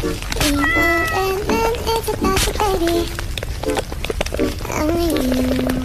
Even then it's about you, baby. Only you.